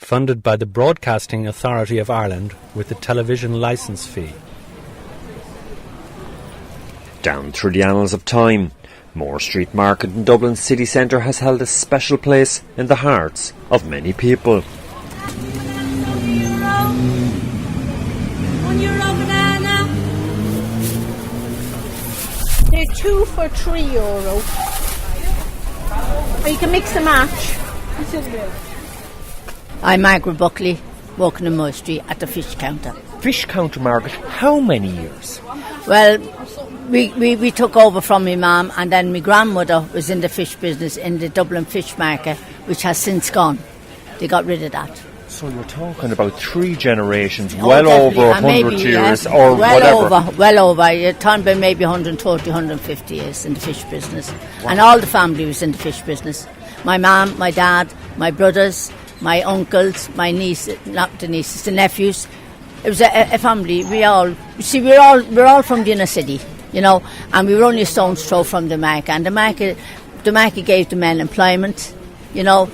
funded by the Broadcasting Authority of Ireland with the television licence fee. Down through the annals of time, Moore Street Market in Dublin city centre has held a special place in the hearts of many people. They're 2 for €3. Or you can mix and match. I'm Margaret Buckley, working in Moore Street at the fish counter. Fish counter, Margaret, how many years? Well, we took over from my mum, and then my grandmother was in the fish business in the Dublin fish market, which has since gone. They got rid of that. So you're talking about 3 generations, over 100 years, or whatever. Well over. You're talking about maybe 130, 150 years in the fish business. Wow. And all the family was in the fish business. My mum, my dad, my brothers, my uncles, my nieces, not the nieces, the nephews. It was a family. We're all from the inner city, you know, and we were only a stone's throw from the market. And the market gave the men employment, you know.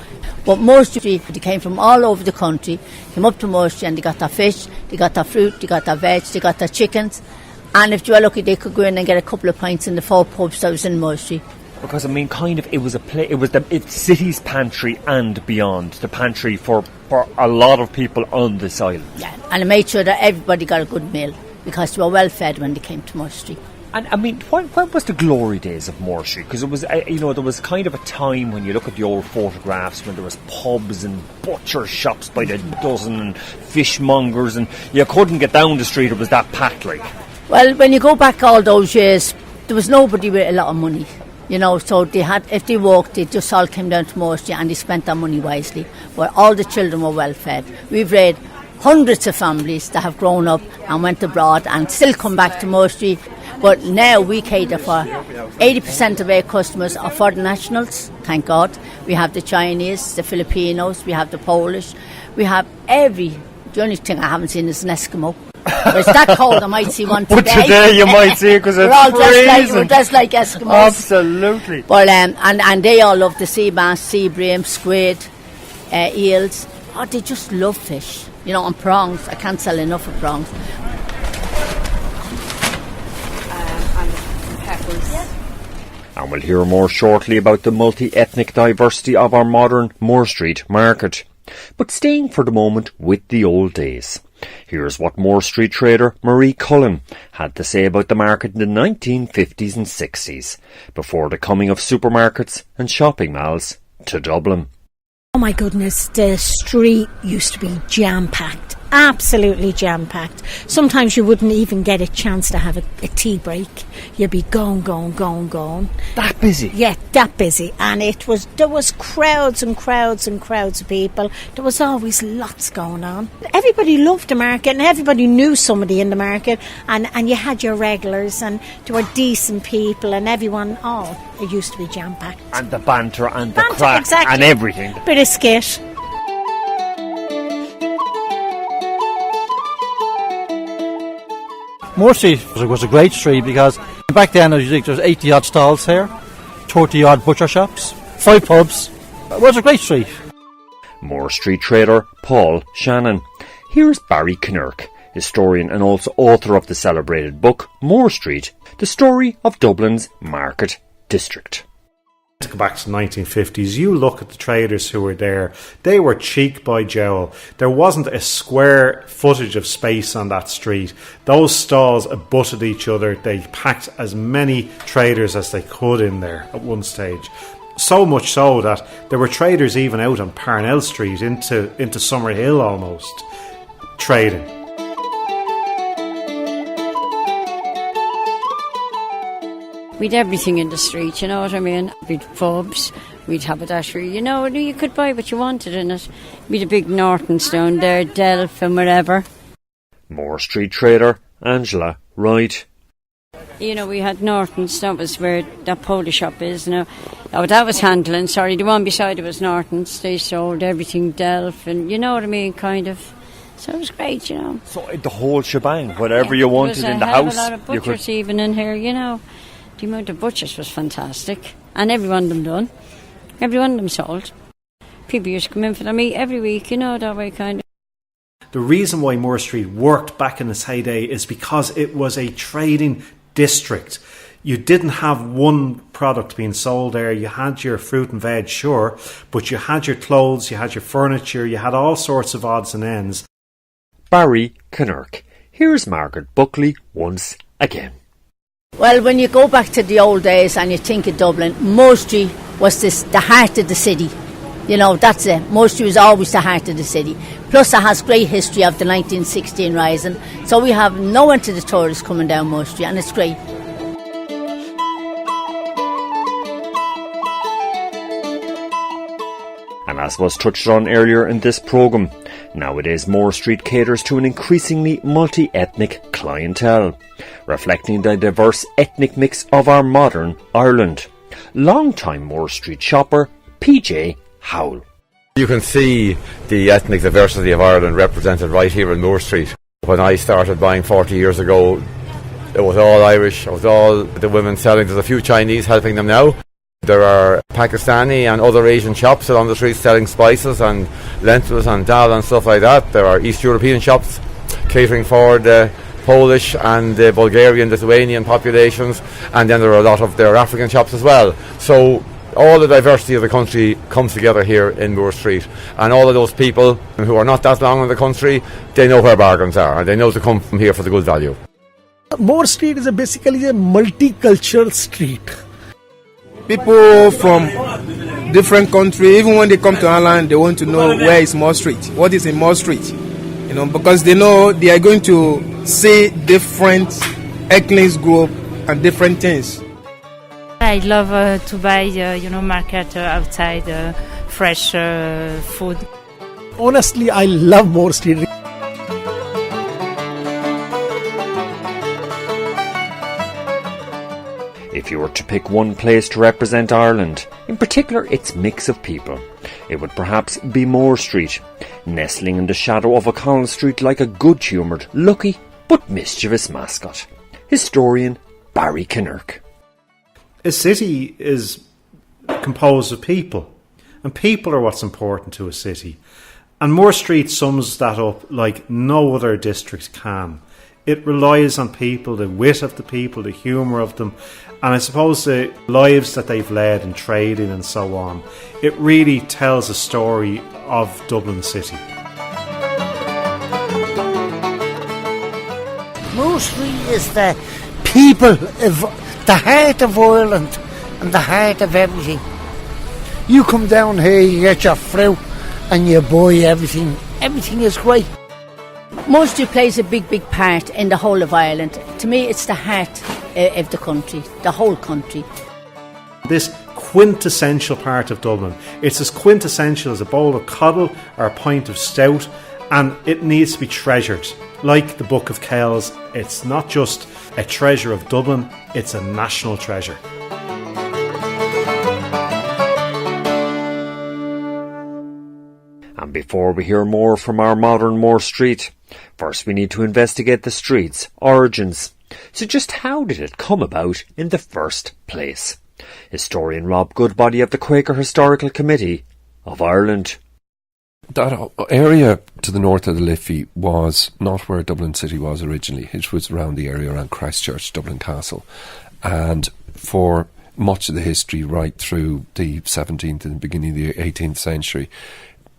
But Moore Street, they came from all over the country, came up to Moore Street, and they got their fish, they got their fruit, they got their veg, they got their chickens. And if you were lucky, they could go in and get a couple of pints in the 4 pubs that was in Moore Street. Because, I mean, it was the city's pantry and beyond, the pantry for a lot of people on this island. Yeah, and it made sure that everybody got a good meal, because they were well fed when they came to Moore Street. And, I mean, when was the glory days of Moore Street? Because it was, there was kind of a time when you look at the old photographs when there was pubs and butcher shops by the dozen and fishmongers, and you couldn't get down the street, it was that packed, like. Well, when you go back all those years, there was nobody with a lot of money, you know, so they had, if they walked, they just all came down to Moore Street and they spent their money wisely. But all the children were well fed. We've read hundreds of families that have grown up and went abroad and still come back to Moore Street. But now we cater for 80% of our customers are foreign nationals, thank God. We have the Chinese, the Filipinos, we have the Polish, we have the only thing I haven't seen is an Eskimo. But it's that cold, I might see one today. But today you might see it because it's freezing. We're just like Eskimos. Absolutely. But, and they all love the sea bass, sea bream, squid, eels. Oh, they just love fish. You know, and prawns. I can't sell enough of prawns. And we'll hear more shortly about the multi-ethnic diversity of our modern Moore Street market. But staying for the moment with the old days. Here's what Moore Street trader Marie Cullen had to say about the market in the 1950s and 60s, before the coming of supermarkets and shopping malls to Dublin. Oh my goodness, the street used to be jam-packed, absolutely jam-packed. Sometimes you wouldn't even get a chance to have a tea break. You'd be going. That busy? Yeah, that busy. And there was crowds and crowds and crowds of people. There was always lots going on. Everybody loved the market and everybody knew somebody in the market. And you had your regulars and there were decent people and everyone, it used to be jam-packed. And the banter and the crack, exactly. And everything. Bit of skit. Moore Street was a great street because back then there was 80 odd stalls here, 30 odd butcher shops, 5 pubs. It was a great street. Moore Street trader Paul Shannon. Here's Barry Kinnerk, historian and also author of the celebrated book Moore Street, the story of Dublin's market district. To go back to the 1950s, you look at the traders who were there, they were cheek by jowl. There wasn't a square footage of space on that street. Those stalls abutted each other. They packed as many traders as they could in there at one stage. So much so that there were traders even out on Parnell Street into Summerhill almost, trading. We'd everything in the street, you know what I mean? We'd pubs, we'd haberdashery, you know, you could buy what you wanted in it. We'd a big Norton's down there, Delph and wherever. Moore Street trader Angela Wright. You know, we had Norton's, that was where that polo shop is now. Oh, that was Handling, sorry, the one beside it was Norton's. They sold everything, Delph, and you know what I mean, kind of. So it was great, you know. So the whole shebang, whatever you wanted in the house. There was a lot of butchers even in here, you know. The amount of butchers was fantastic. And every one of them done. Every one of them sold. People used to come in for their meat every week, you know, that way kind of. The reason why Moore Street worked back in its heyday is because it was a trading district. You didn't have one product being sold there. You had your fruit and veg, sure, but you had your clothes, you had your furniture, you had all sorts of odds and ends. Barry Kinnerk. Here's Margaret Buckley once again. Well, when you go back to the old days and you think of Dublin, Moore Street was the heart of the city. You know, that's it. Moore Street was always the heart of the city. Plus it has great history of the 1916 rising. So we have no end to the tourists coming down Moore Street, and it's great. And as was touched on earlier in this programme, nowadays Moore Street caters to an increasingly multi-ethnic clientele, reflecting the diverse ethnic mix of our modern Ireland. Long-time Moore Street shopper PJ Howell. You can see the ethnic diversity of Ireland represented right here in Moore Street. When I started buying 40 years ago, it was all Irish, it was all the women selling. There's a few Chinese helping them now. There are Pakistani and other Asian shops along the street selling spices and lentils and dal and stuff like that. There are East European shops catering for the Polish and the Bulgarian, Lithuanian populations, and then there are a lot of their African shops as well. So all the diversity of the country comes together here in Moore Street, and all of those people who are not that long in the country, they know where bargains are and they know to come from here for the good value. Moore Street is basically a multicultural street. People from different countries, even when they come to Ireland, they want to know where is Moore Street, what is in Moore Street, you know, because they know they are going to see different ethnic group and different things. I love to buy, market outside, fresh food. Honestly, I love Moore Street. If you were to pick one place to represent Ireland, in particular its mix of people, it would perhaps be Moore Street, nestling in the shadow of O'Connell Street like a good-humoured, lucky but mischievous mascot. Historian Barry Kinnerk. A city is composed of people, and people are what's important to a city. And Moore Street sums that up like no other district can. It relies on people, the wit of the people, the humour of them, and I suppose the lives that they've led in trading and so on. It really tells a story of Dublin City. Moore Street is the people, of the heart of Ireland and the heart of everything. You come down here, you get your fruit and you buy everything. Everything is great. Moore Street plays a big, big part in the whole of Ireland. To me, it's the heart of the country, the whole country. This quintessential part of Dublin, it's as quintessential as a bowl of coddle or a pint of stout, and it needs to be treasured. Like the Book of Kells, it's not just a treasure of Dublin, it's a national treasure. And before we hear more from our modern Moore Street, first we need to investigate the street's origins. So just how did it come about in the first place? Historian Rob Goodbody of the Quaker Historical Committee of Ireland. That area to the north of the Liffey was not where Dublin City was originally. It was around the area around Christchurch, Dublin Castle. And for much of the history right through the 17th and the beginning of the 18th century,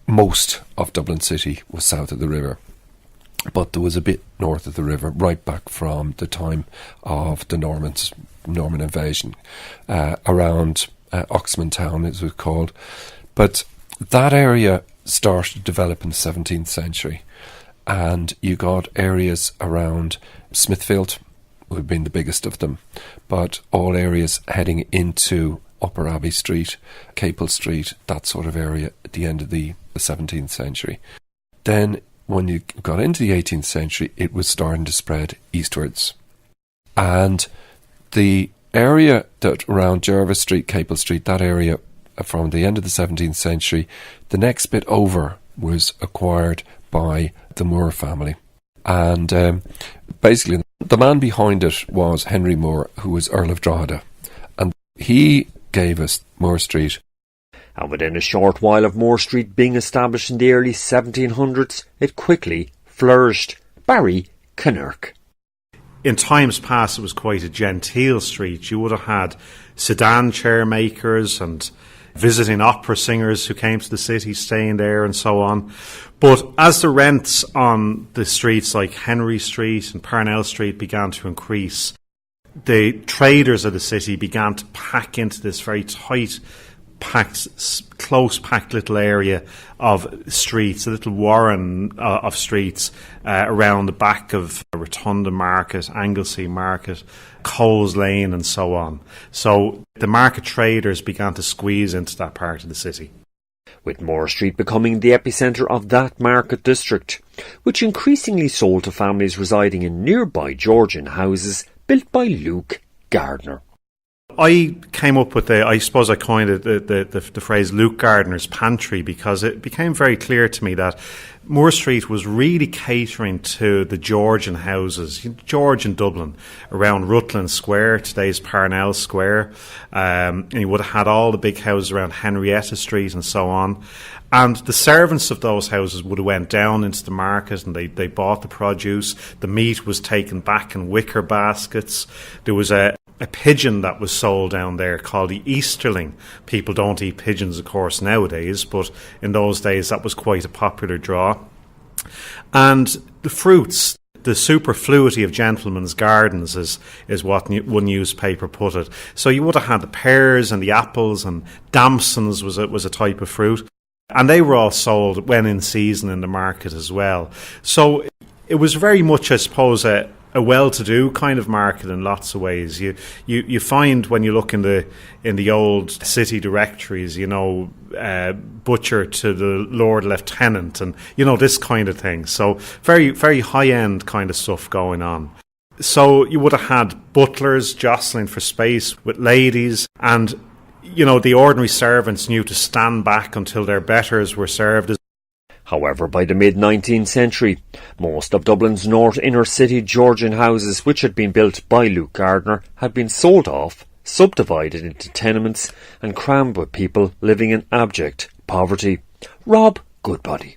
most of Dublin City was south of the river. But there was a bit north of the river, right back from the time of the Norman invasion, around Oxman Town, as it was called. But that area started to develop in the 17th century, and you got areas around Smithfield, would have been the biggest of them, but all areas heading into Upper Abbey Street, Capel Street, that sort of area at the end of the 17th century. Then when you got into the 18th century, it was starting to spread eastwards. And the area that around Jervis Street, Capel Street, that area from the end of the 17th century, the next bit over was acquired by the Moore family. And basically, the man behind it was Henry Moore, who was Earl of Drogheda. And he gave us Moore Street. And within a short while of Moore Street being established in the early 1700s, it quickly flourished. Barry Kinnerk. In times past, it was quite a genteel street. You would have had sedan chair makers and visiting opera singers who came to the city staying there and so on. But as the rents on the streets like Henry Street and Parnell Street began to increase, the traders of the city began to pack into this very tight, close packed little area of streets, a little warren of streets around the back of Rotunda Market, Anglesey Market, Coles Lane and so on. So the market traders began to squeeze into that part of the city. With Moore Street becoming the epicentre of that market district, which increasingly sold to families residing in nearby Georgian houses built by Luke Gardner. I came up with I suppose I coined it the phrase Luke Gardner's Pantry, because it became very clear to me that Moore Street was really catering to the Georgian houses, Georgian Dublin, around Rutland Square, today's Parnell Square. And you would have had all the big houses around Henrietta Street and so on. And the servants of those houses would have went down into the market and they bought the produce. The meat was taken back in wicker baskets. There was a pigeon that was sold down there called the Easterling. People don't eat pigeons, of course, nowadays, but in those days that was quite a popular draw. And the fruits, the superfluity of gentlemen's gardens is what one newspaper put it. So you would have had the pears and the apples, and damsons was a type of fruit. And they were all sold when in season in the market as well. So it was very much, I suppose, a well-to-do kind of market in lots of ways. You find when you look in the old city directories, butcher to the Lord Lieutenant, and this kind of thing. So very, very high-end kind of stuff going on. So you would have had butlers jostling for space with ladies, and the ordinary servants knew to stand back until their betters were served. However, by the mid-19th century, most of Dublin's north inner city Georgian houses, which had been built by Luke Gardner, had been sold off, subdivided into tenements and crammed with people living in abject poverty. Rob Goodbody.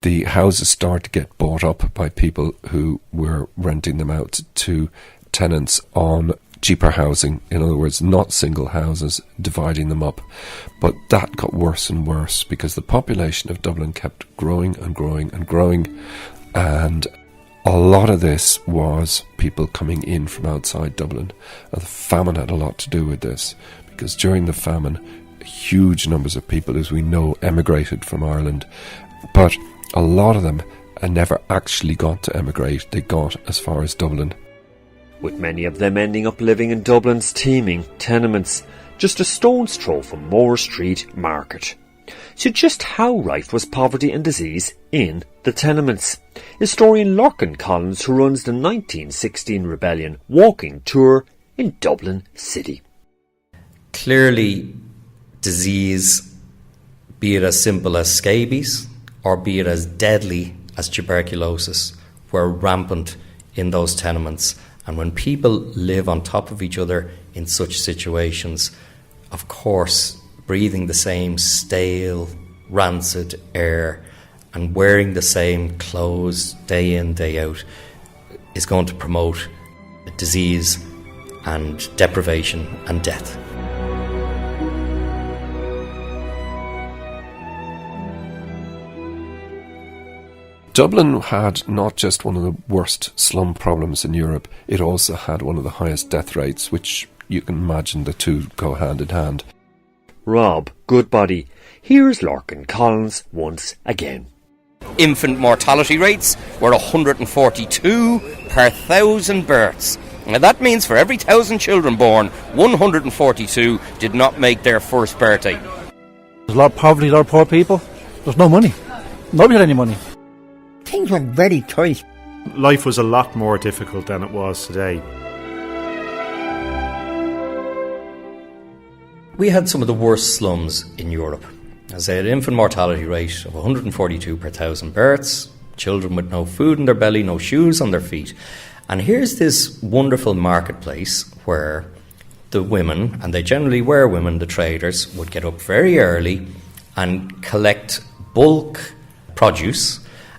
The houses start to get bought up by people who were renting them out to tenants on cheaper housing, in other words, not single houses, dividing them up. But that got worse and worse because the population of Dublin kept growing and growing and growing, and a lot of this was people coming in from outside Dublin. The famine had a lot to do with this, because during the famine, huge numbers of people, as we know, emigrated from Ireland, but a lot of them never actually got to emigrate. They got as far as Dublin, with many of them ending up living in Dublin's teeming tenements, just a stone's throw from Moore Street Market. So just how rife was poverty and disease in the tenements? Historian Lorcan Collins, who runs the 1916 Rebellion walking tour in Dublin City. Clearly, disease, be it as simple as scabies or be it as deadly as tuberculosis, were rampant in those tenements. And when people live on top of each other in such situations, of course, breathing the same stale, rancid air and wearing the same clothes day in, day out is going to promote disease and deprivation and death. Dublin had not just one of the worst slum problems in Europe, it also had one of the highest death rates, which you can imagine the two go hand in hand. Rob Goodbody. Here's Lorcan Collins once again. Infant mortality rates were 142 per 1,000 births. Now that means for every 1,000 children born, 142 did not make their first birthday. There's a lot of poverty, a lot of poor people. There's no money. Nobody had any money. Things were very tight. Life was a lot more difficult than it was today. We had some of the worst slums in Europe. As I had an infant mortality rate of 142 per 1,000 births, children with no food in their belly, no shoes on their feet. And here's this wonderful marketplace where the women, and they generally were women, the traders, would get up very early and collect bulk produce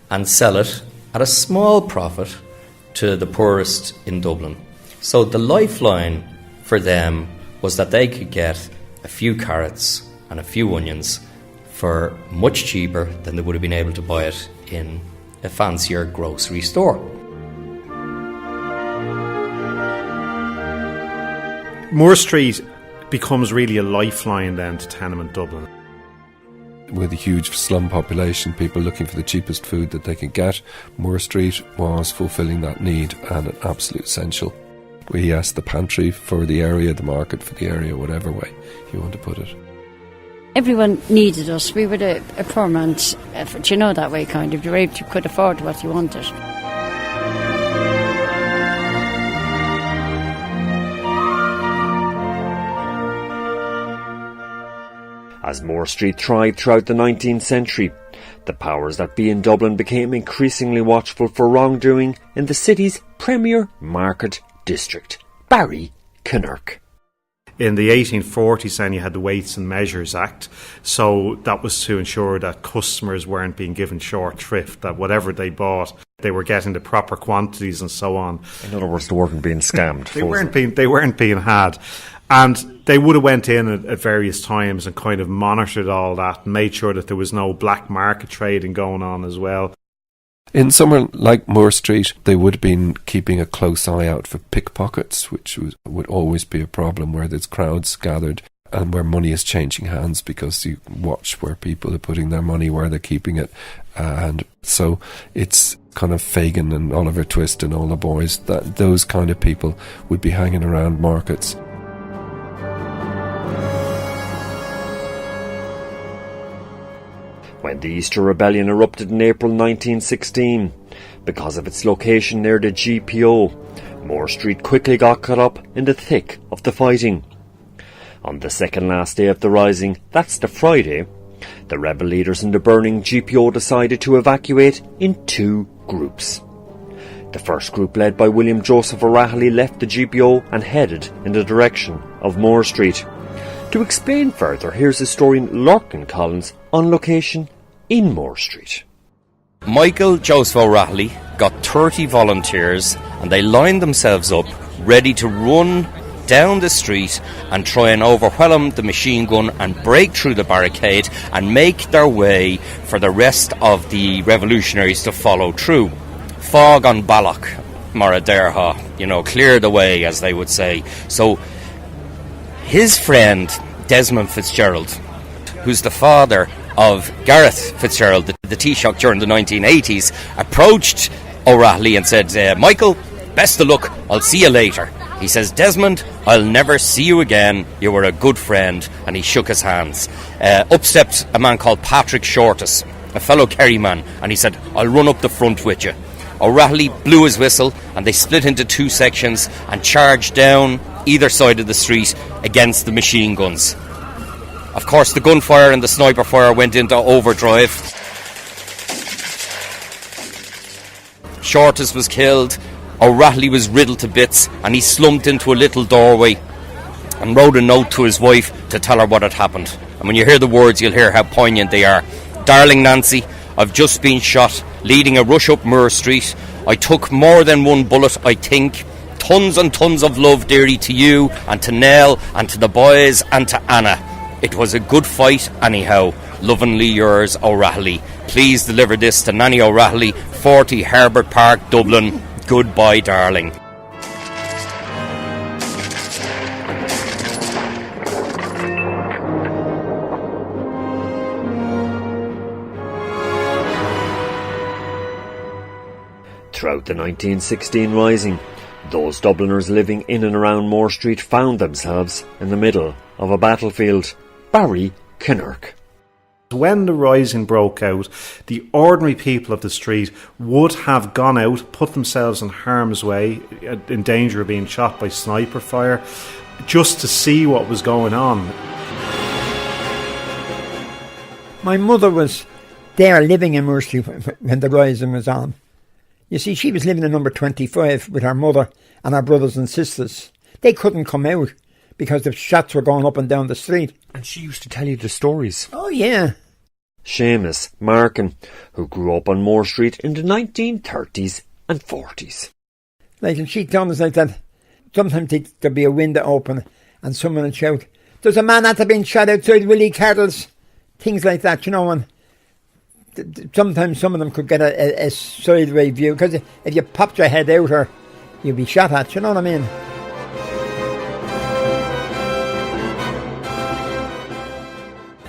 and sell it at a small profit to the poorest in Dublin. So the lifeline for them was that they could get a few carrots and a few onions for much cheaper than they would have been able to buy it in a fancier grocery store. Moore Street becomes really a lifeline then to tenement Dublin. With a huge slum population, people looking for the cheapest food that they could get, Moore Street was fulfilling that need and an absolute essential. We asked the pantry for the area, the market for the area, whatever way you want to put it. Everyone needed us. We were a poor man's effort, you know, that way kind of. You could afford what you wanted. As Moore Street thrived throughout the 19th century, the powers that be in Dublin became increasingly watchful for wrongdoing in the city's premier market district, Ballykinnerk. In the 1840s then you had the Weights and Measures Act, so that was to ensure that customers weren't being given short shrift, that whatever they bought, they were getting the proper quantities and so on. In other words, they weren't being scammed. They weren't being had. And they would have went in at various times and kind of monitored all that and made sure that there was no black market trading going on as well. In somewhere like Moore Street, they would have been keeping a close eye out for pickpockets, which would always be a problem where there's crowds gathered and where money is changing hands, because you watch where people are putting their money, where they're keeping it. And so it's kind of Fagin and Oliver Twist and all the boys, that those kind of people would be hanging around markets. When the Easter Rebellion erupted in April 1916, because of its location near the GPO, Moore Street quickly got caught up in the thick of the fighting. On the second last day of the rising, that's the Friday, the rebel leaders in the burning GPO decided to evacuate in two groups. The first group, led by William Joseph O'Rahilly, left the GPO and headed in the direction of Moore Street. To explain further, here's historian Lorcan Collins on location in Moore Street. Michael Joseph O'Rahilly got 30 volunteers and they lined themselves up ready to run down the street and try and overwhelm the machine gun and break through the barricade and make their way for the rest of the revolutionaries to follow through. Fog on Balloch, Maraderha, clear the way, as they would say. So his friend Desmond Fitzgerald, who's the father of Gareth Fitzgerald, the Taoiseach during the 1980s, approached O'Rahilly and said, Michael, best of luck, I'll see you later. He says, Desmond, I'll never see you again, you were a good friend, and he shook his hands. Up stepped a man called Patrick Shortis, a fellow Kerryman, and he said, I'll run up the front with you. O'Rahilly blew his whistle and they split into two sections and charged down either side of the street against the machine guns. Of course, the gunfire and the sniper fire went into overdrive. Shortis was killed, O'Rahilly was riddled to bits, and he slumped into a little doorway and wrote a note to his wife to tell her what had happened. And when you hear the words, you'll hear how poignant they are. Darling Nancy, I've just been shot, leading a rush up Moore Street. I took more than one bullet, I think. Tons and tons of love, dearie, to you and to Nell and to the boys and to Anna. It was a good fight anyhow. Lovingly yours, O'Rahilly. Please deliver this to Nanny O'Rahilly, 40 Herbert Park, Dublin. Goodbye, darling. Throughout the 1916 rising, those Dubliners living in and around Moore Street found themselves in the middle of a battlefield. Ballykinnerk. When the rising broke out, the ordinary people of the street would have gone out, put themselves in harm's way, in danger of being shot by sniper fire, just to see what was going on. My mother was there living in Moore Street when the rising was on. You see, she was living in number 25 with her mother and her brothers and sisters. They couldn't come out because the shots were going up and down the street. And she used to tell you the stories. Oh, yeah. Seamus Markin, who grew up on Moore Street in the 1930s and 40s. Like, and she told us like that. Sometimes there'd be a window open and someone would shout, "There's a man after being shot outside Willie Carroll's." Things like that, you know, and sometimes some of them could get a sideway view, because if you popped your head out or you'd be shot at, you know what I mean?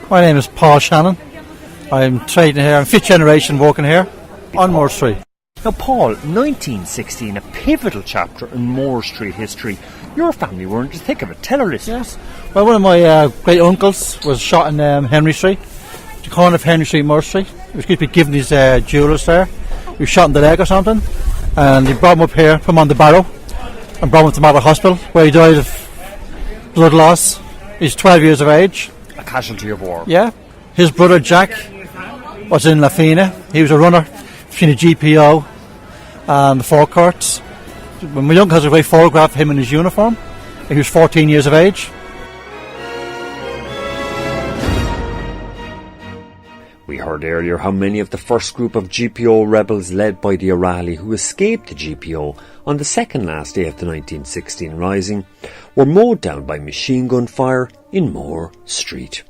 My name is Paul Shannon. I'm trading here. I'm fifth generation working here on Moore Street. Now, Paul, 1916, a pivotal chapter in Moore Street history. Your family were in the thick of it. Tell our listeners. Yes. Well, one of my great uncles was shot in Henry Street, the corner of Henry Street, Moore Street. He was going to be given his jewellers there. He was shot in the leg or something, and they brought him up here, put him on the barrow, and brought him to Matriarchs Hospital, where he died of blood loss. He's 12 years of age. A casualty of war. Yeah. His brother Jack was in La Fina. He was a runner between the GPO and the forecourts. When my uncle has a great photograph of him in his uniform, he was 14 years of age. We heard earlier how many of the first group of GPO rebels led by the O'Reilly who escaped the GPO on the second last day of the 1916 Rising were mowed down by machine gun fire in Moore Street.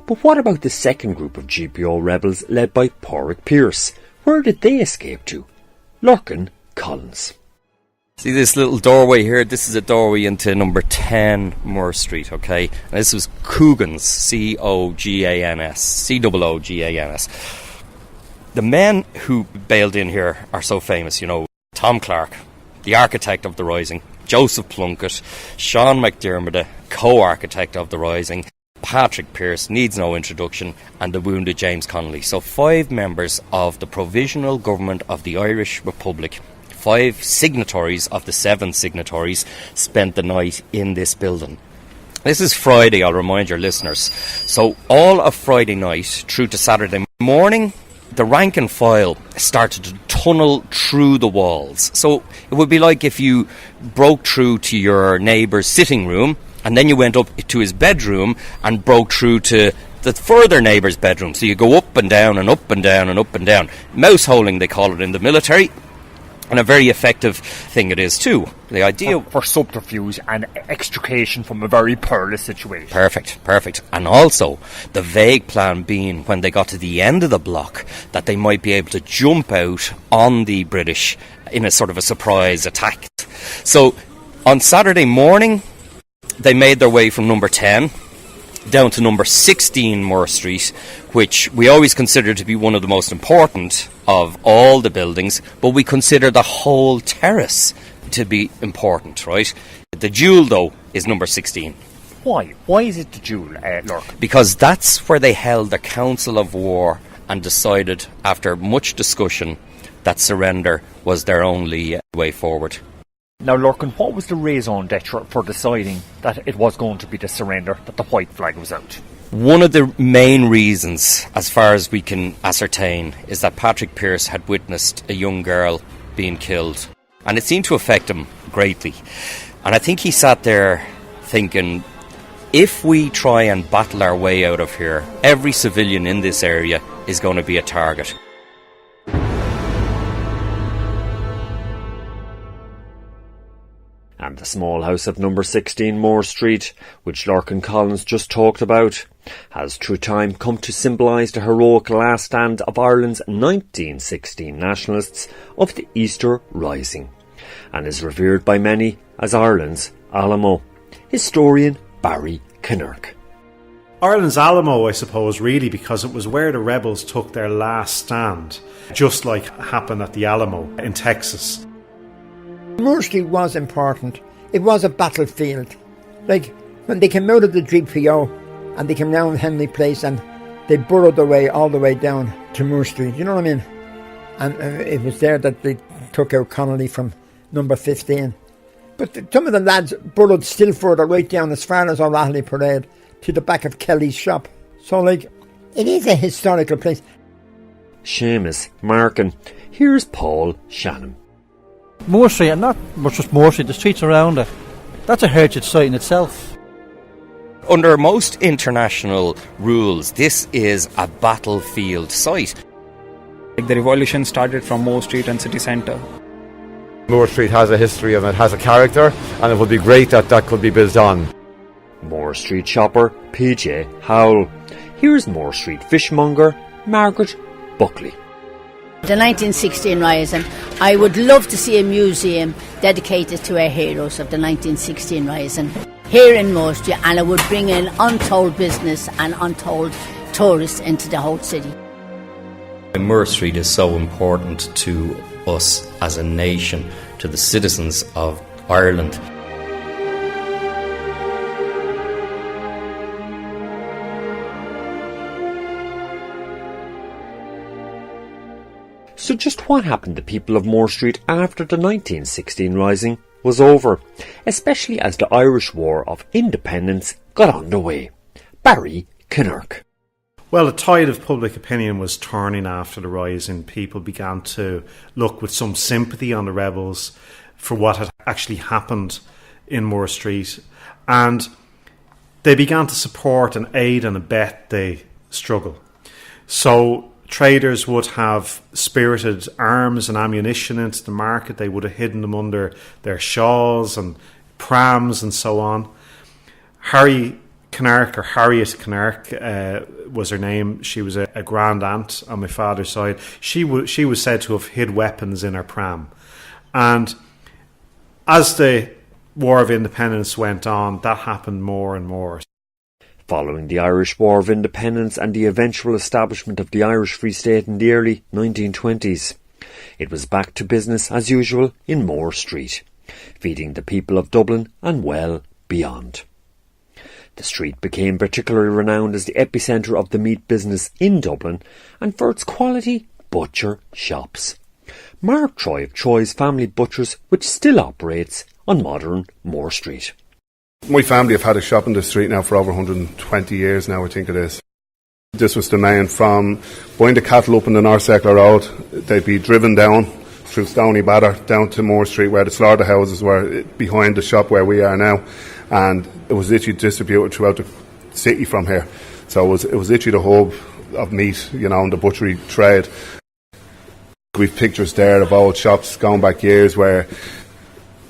But what about the second group of GPO rebels led by Pádraig Pearse? Where did they escape to? Lurkin Collins. See this little doorway here? This is a doorway into number 10 Moore Street, okay? And this was Coogan's, C-O-G-A-N-S, C-O-O-G-A-N-S. The men who bailed in here are so famous, you know. Tom Clark, the architect of the Rising, Joseph Plunkett, Sean McDermott, the co-architect of the Rising, Pádraig Pearse, needs no introduction, and the wounded James Connolly. So 5 members of the Provisional Government of the Irish Republic, 5 signatories of the 7 signatories, spent the night in this building. This is Friday, I'll remind your listeners. So all of Friday night through to Saturday morning, the rank and file started to tunnel through the walls. So it would be like if you broke through to your neighbour's sitting room and then you went up to his bedroom and broke through to the further neighbour's bedroom. So you go up and down and up and down and up and down. Mouse holing, they call it in the military. And a very effective thing it is too. The idea for subterfuge and extrication from a very perilous situation. Perfect. And also the vague plan being when they got to the end of the block that they might be able to jump out on the British in a sort of a surprise attack. So on Saturday morning they made their way from number 10 down to number 16 Moore Street, which we always consider to be one of the most important of all the buildings, but we consider the whole terrace to be important, right? The Jewel, though, is number 16. Why? Why is it the Jewel, Lurk? Because that's where they held the Council of War and decided, after much discussion, that surrender was their only way forward. Now, Lurkin, what was the raison d'etre for deciding that it was going to be the surrender, that the white flag was out? One of the main reasons, as far as we can ascertain, is that Pádraig Pearse had witnessed a young girl being killed, and it seemed to affect him greatly. And I think he sat there thinking, if we try and battle our way out of here, every civilian in this area is going to be a target. And the small house of number 16 Moore Street, which Lurkin Collins just talked about, has through time come to symbolise the heroic last stand of Ireland's 1916 nationalists of the Easter Rising, and is revered by many as Ireland's Alamo. Historian Barry Kinnerk. Ireland's Alamo, I suppose, really, because it was where the rebels took their last stand, just like happened at the Alamo in Texas. Moore Street was important. It was a battlefield. Like, when they came out of the GPO and they came down Henley Place and they burrowed their way all the way down to Moore Street, you know what I mean? And it was there that they took out Connolly from number 15. But some of the lads burrowed still further, right down as far as O'Reilly Parade, to the back of Kelly's shop. So, like, it is a historical place. Seamus Markin. Here's Paul Shannon. Moore Street, and not much just Moore Street, the streets around it. That's a heritage site in itself. Under most international rules, this is a battlefield site. Like the revolution started from Moore Street and city centre. Moore Street has a history and it has a character, and it would be great that that could be built on. Moore Street shopper PJ Howell. Here's Moore Street fishmonger Margaret Buckley. The 1916 Rising, I would love to see a museum dedicated to our heroes of the 1916 Rising here in Moore Street, and it would bring in untold business and untold tourists into the whole city. Moore Street is so important to us as a nation, to the citizens of Ireland. So just what happened to people of Moore Street after the 1916 Rising was over, especially as the Irish War of Independence got underway? Barry Kinnerk. Well, the tide of public opinion was turning after the Rising. People began to look with some sympathy on the rebels for what had actually happened in Moore Street, and they began to support and aid and abet the struggle. So traders would have spirited arms and ammunition into the market. They would have hidden them under their shawls and prams and so on. Harriet Kinnerk was her name. She was a grand aunt on my father's side. She was said to have hid weapons in her pram. And as the War of Independence went on, that happened more and more. Following the Irish War of Independence and the eventual establishment of the Irish Free State in the early 1920s, it was back to business as usual in Moore Street, feeding the people of Dublin and well beyond. The street became particularly renowned as the epicentre of the meat business in Dublin and for its quality butcher shops. Mark Troy of Troy's Family Butchers, which still operates on modern Moore Street. My family have had a shop in the street now for over 120 years now, I think it is. This was the main from buying the cattle up in the North Circular Road. They'd be driven down through Stony Batter down to Moore Street where the slaughterhouses were behind the shop where we are now. And it was literally distributed throughout the city from here. So it was literally the hub of meat, you know, and the butchery trade. We've pictures there of old shops going back years where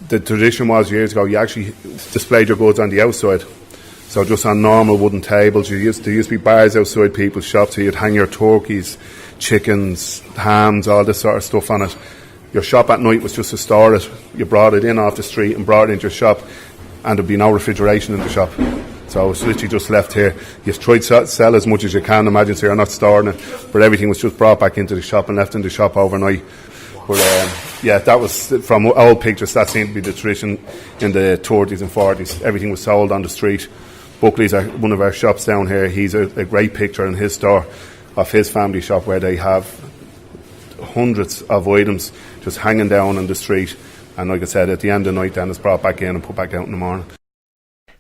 the tradition was years ago you actually displayed your goods on the outside. So just on normal wooden tables. There used to be bars outside people's shops, so you'd hang your turkeys, chickens, hams, all this sort of stuff on it. Your shop at night was just to store it. You brought it in off the street and brought it into your shop, and there'd be no refrigeration in the shop. So it's literally just left here. You tried to sell as much as you can, imagine, so you're not storing it, but everything was just brought back into the shop and left in the shop overnight. But yeah, that was from old pictures. That seemed to be the tradition in the 30s and 40s. Everything was sold on the street. Buckley's one of our shops down here. He's a great picture in his store of his family shop where they have hundreds of items just hanging down on the street. And like I said, at the end of the night then it's brought back in and put back out in the morning.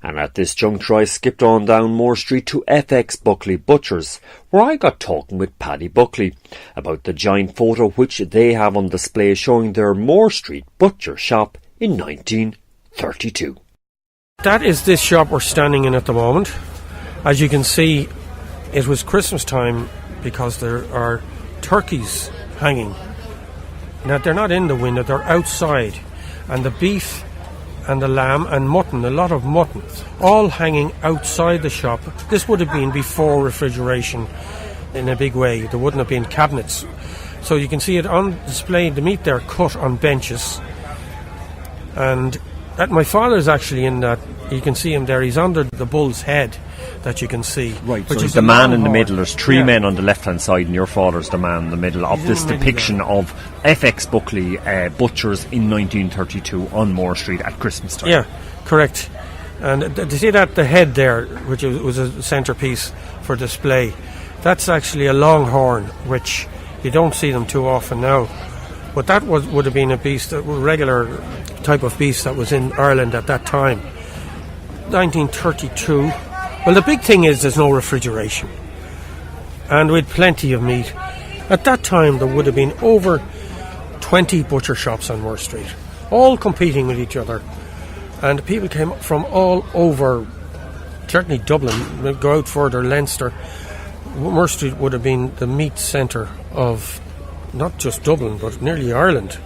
And at this juncture I skipped on down Moore Street to FX Buckley Butchers, where I got talking with Paddy Buckley about the giant photo which they have on display showing their Moore Street butcher shop in 1932. That is this shop we're standing in at the moment. As you can see, it was Christmas time because there are turkeys hanging. Now they're not in the window, they're outside, and the beef and the lamb and mutton, a lot of mutton, all hanging outside the shop. This would have been before refrigeration in a big way. There wouldn't have been cabinets. So you can see it on display, the meat there cut on benches. And my father's actually in that. You can see him there. He's under the bull's head that you can see. Right, so he's the man in the middle. There's three men on the left-hand side, and your father's the man in the middle of this depiction of FX Buckley Butchers in 1932 on Moore Street at Christmas time. Yeah, correct. And to see that, the head there, which was a centrepiece for display, that's actually a longhorn, which you don't see them too often now. But that would have been a beast, a regular type of beast that was in Ireland at that time. 1932. Well, the big thing is there's no refrigeration. And we had plenty of meat. At that time, there would have been over 20 butcher shops on Moore Street, all competing with each other. and people came from all over, certainly Dublin, go out further, Leinster. Moore Street would have been the meat centre of not just Dublin, but nearly Ireland.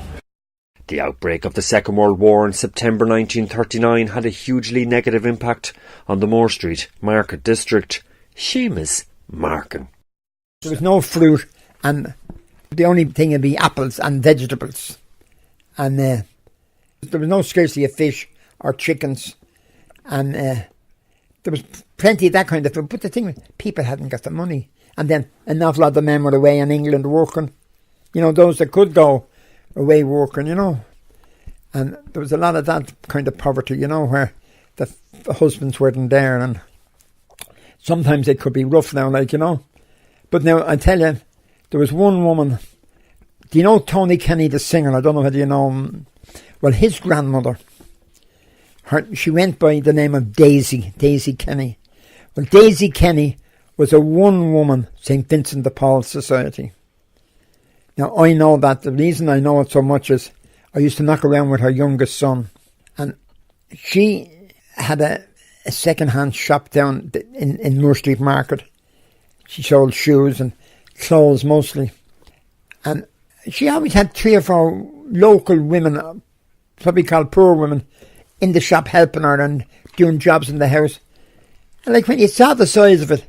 The outbreak of the Second World War in September 1939 had a hugely negative impact on the Moore Street market district. Seamus Markin. There was no fruit, and the only thing would be apples and vegetables. And there was no scarcity of fish or chickens, and there was plenty of that kind of food. But the thing was, people hadn't got the money. And then an awful lot of the men were away in England working. You know, those that could go away working, you know. And there was a lot of that kind of poverty, you know, where the husbands weren't there, and sometimes it could be rough now, like, you know. But now, I tell you, there was one woman. Do you know Tony Kenny, the singer? I don't know whether you know him. Well, his grandmother, she went by the name of Daisy Kenny. Well, Daisy Kenny was a one-woman St. Vincent de Paul Society. Now, I know that. The reason I know it so much is I used to knock around with her youngest son, and she had a second-hand shop down in Moore Street Market. She sold shoes and clothes mostly. And she always had 3 or 4 local women, probably called poor women, in the shop helping her and doing jobs in the house. And like when you saw the size of it,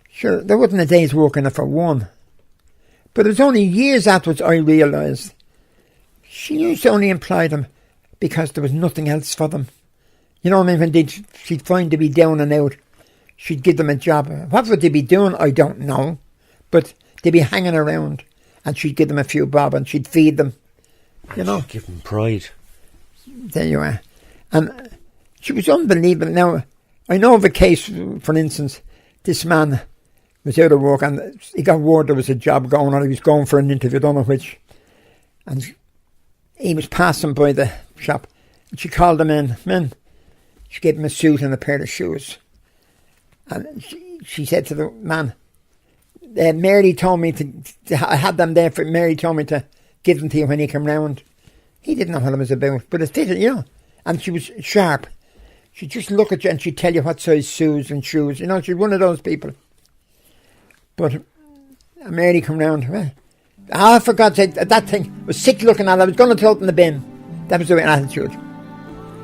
sure, there wasn't a day's work in it for one. But it was only years afterwards I realised she used to only employ them because there was nothing else for them. You know what I mean? When she'd find to be down and out, she'd give them a job. What would they be doing? I don't know. But they'd be hanging around, and she'd give them a few bob, and she'd feed them. You know? She'd give them pride. There you are. And she was unbelievable. Now, I know of a case, for instance, this man was out of work, and he got word there was a job going on. He was going for an interview, I don't know which. And he was passing by the shop, and she called him in. She gave him a suit and a pair of shoes. And she said to the man, Mary told me I had them there for Mary told me to give them to you when you come round. He didn't know what it was about, but it fitted, you know. And she was sharp. She'd just look at you and she'd tell you what size shoes and shoes. You know, she's one of those people. But Mary come round. Oh, for God's sake, that thing was sick looking at. I was going to throw it in the bin. That was the attitude.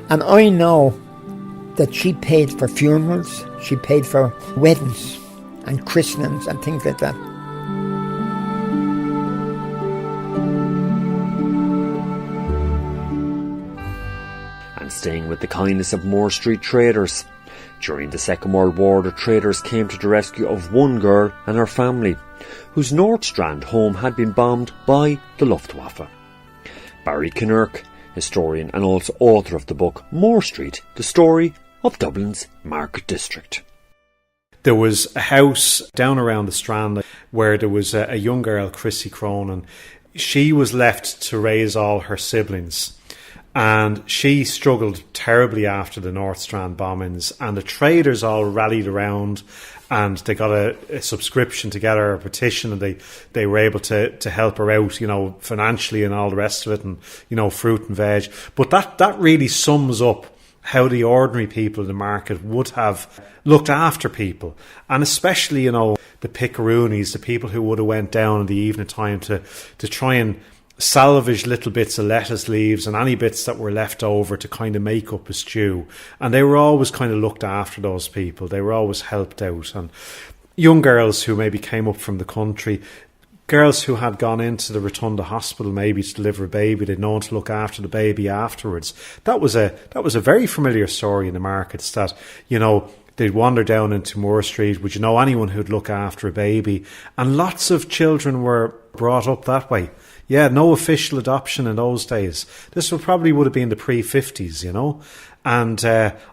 And I know that she paid for funerals, she paid for weddings and christenings and things like that. And staying with the kindness of Moore Street traders. During the Second World War, the traders came to the rescue of one girl and her family, whose North Strand home had been bombed by the Luftwaffe. Barry Kinnerk, historian and also author of the book Moore Street, the story of Dublin's market district. There was a house down around the Strand where there was a young girl, Chrissy Cronin. She was left to raise all her siblings, and she struggled terribly after the North Strand bombings, and the traders all rallied around and they got a subscription together, a petition, and they were able to help her out, you know, financially and all the rest of it, and, you know, fruit and veg. But that really sums up how the ordinary people in the market would have looked after people, and especially, you know, the piccaroonies, the people who would have went down in the evening time to try and salvage little bits of lettuce leaves and any bits that were left over to kind of make up a stew. And they were always kind of looked after, those people. They were always helped out. And young girls who maybe came up from the country, girls who had gone into the Rotunda Hospital maybe to deliver a baby, they'd known to look after the baby afterwards. That was a very familiar story in the markets, that, you know, they'd wander down into Moore Street. Would you know anyone who'd look after a baby? And lots of children were brought up that way. Yeah, no official adoption in those days. This would have been the pre-50s, you know. And